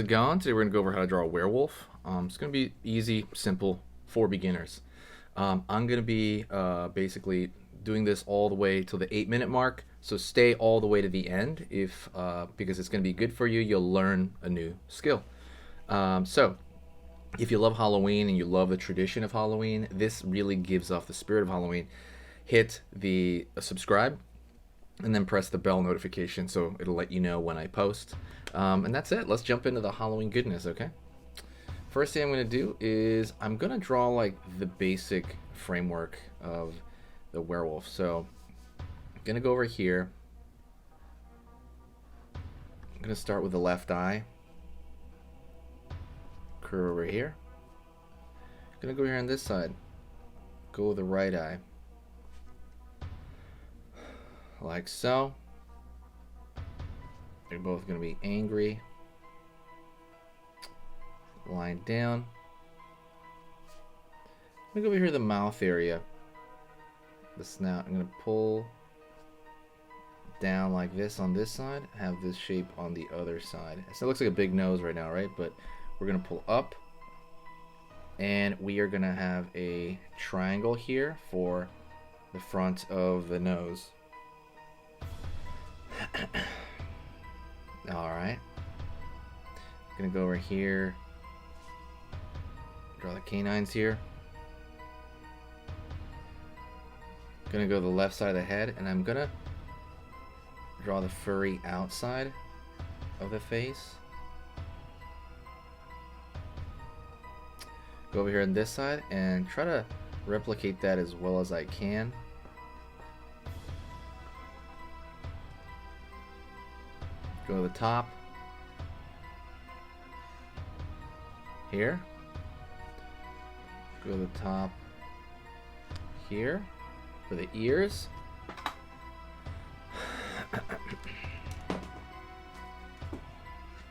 it going? Today we're going to go over how to draw a werewolf. It's going to be easy, simple, for beginners. I'm going to be basically doing this all the way till the 8-minute mark, so stay all the way to the end because it's going to be good for you. You'll learn a new skill. So if you love Halloween and you love the tradition of Halloween, this really gives off the spirit of Halloween. Hit the subscribe and then press the bell notification so it'll let you know when I post. And that's it. Let's jump into the Halloween goodness, okay? First thing I'm going to do is I'm going to draw like the basic framework of the werewolf. So I'm going to go over here. I'm going to start with the left eye. Curve over here. I'm going to go here on this side. Go with the right eye. Like so. They're both going to be angry. Line down. I'm going to go over here to the mouth area. The snout. I'm going to pull down like this on this side. Have this shape on the other side. So it looks like a big nose right now, right? But we're going to pull up. And we are going to have a triangle here for the front of the nose. Alright. Gonna go over here. Draw the canines here. Gonna go to the left side of the head, and I'm gonna draw the furry outside of the face. Go over here on this side and try to replicate that as well as I can. Go to the top here. Go to the top here for the ears.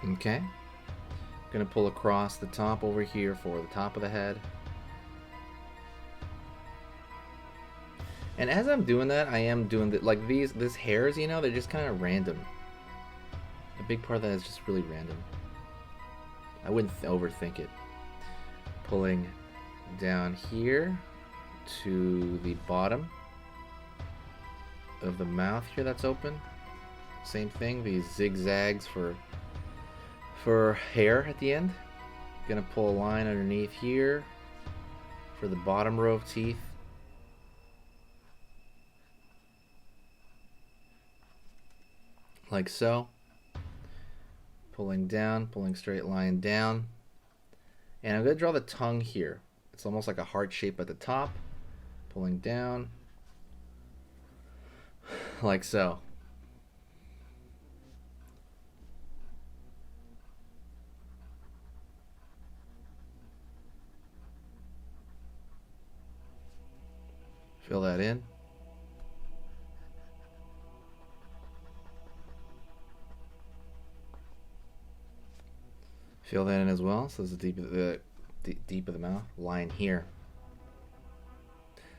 Okay. Gonna pull across the top over here for the top of the head. And as I'm doing that, I am doing like these hairs, you know, they're just kind of random. A big part of that is just really random. I wouldn't overthink it. Pulling down here to the bottom of the mouth here that's open. Same thing, these zigzags for hair at the end. Gonna pull a line underneath here for the bottom row of teeth. Like so. Pulling down, pulling straight line down. And I'm going to draw the tongue here. It's almost like a heart shape at the top. Pulling down. Like so. Fill that in. Fill that in as well. So this is the deep of the mouth. Line here.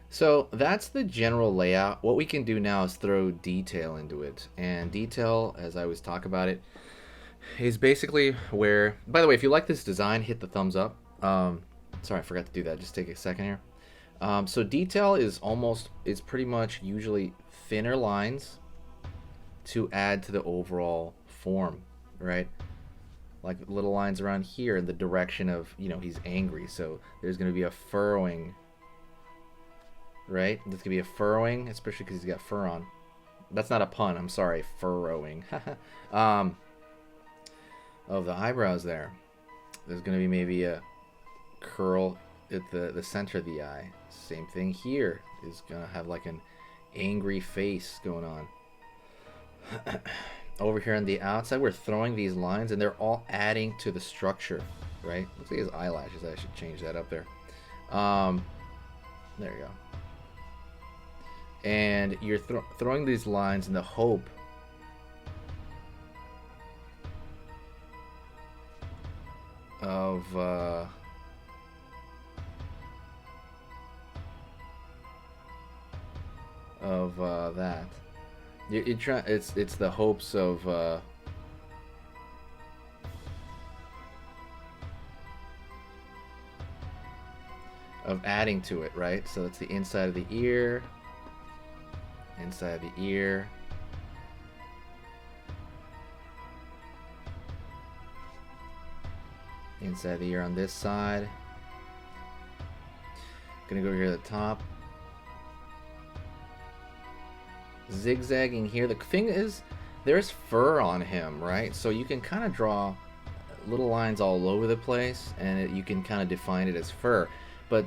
So that's the general layout. What we can do now is throw detail into it. And detail, as I always talk about it, is basically where... By the way, if you like this design, hit the thumbs up. Sorry, I forgot to do that. Just take a second here. So detail is pretty much usually thinner lines to add to the overall form, right? Like little lines around here in the direction of, you know, he's angry. So there's going to be a furrowing, right? There's going to be a furrowing, especially because he's got fur on. That's not a pun. I'm sorry. Furrowing. Of the eyebrows there. There's going to be maybe a curl at the center of the eye. Same thing here. Is going to have like an angry face going on. Over here on the outside, we're throwing these lines, and they're all adding to the structure, right? Looks like his eyelashes. I should change that up there. There you go. And you're throwing these lines in the hope of that. It's the hopes of of adding to it, right? So it's the inside of the ear, inside of the ear, inside of the ear on this side. Gonna go here to the top, zigzagging here. The thing is, there's fur on him, right? So you can kind of draw little lines all over the place, and you can kind of define it as fur. But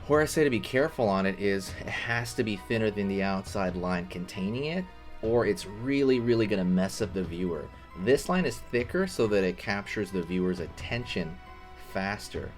where I say to be careful on it is it has to be thinner than the outside line containing it, or it's really, really going to mess up the viewer. This line is thicker so that it captures the viewer's attention faster.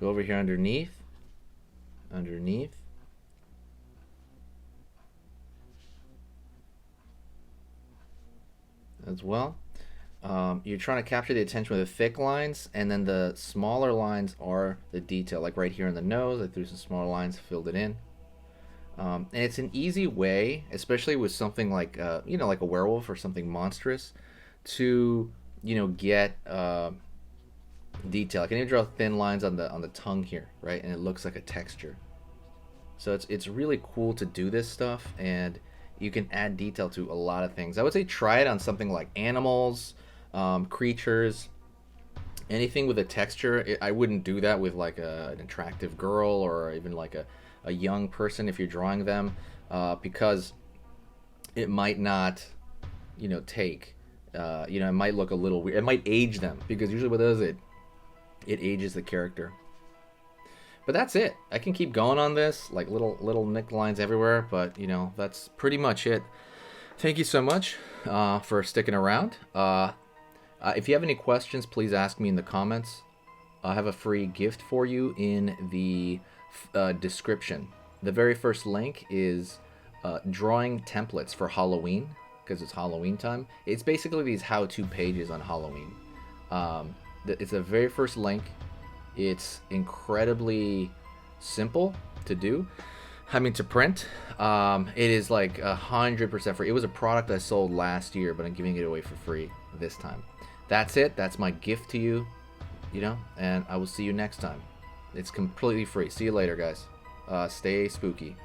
Go over here underneath as well. You're trying to capture the attention with the thick lines, and then the smaller lines are the detail. Like right here in the nose, I threw some smaller lines, filled it in. And it's an easy way, especially with something like like a werewolf or something monstrous, to get detail. I can even draw thin lines on the tongue here, right? And it looks like a texture. So it's really cool to do this stuff, and you can add detail to a lot of things. I would say try it on something like animals, creatures, anything with a texture. I wouldn't do that with like an attractive girl or even like a young person if you're drawing them, because it might not take it might look a little weird. It might age them, because usually what does it ages the character. But that's it. I can keep going on this, like little nick lines everywhere, but that's pretty much it. Thank you so much for sticking around. If you have any questions, please ask me in the comments. I have a free gift for you in the description. The very first link is drawing templates for Halloween, because it's Halloween time. It's basically these how-to pages on Halloween. It's the very first link. It's incredibly simple to do. To print. It is like 100% free. It was a product I sold last year, but I'm giving it away for free this time. That's it. That's my gift to you, and I will see you next time. It's completely free. See you later, guys. Stay spooky.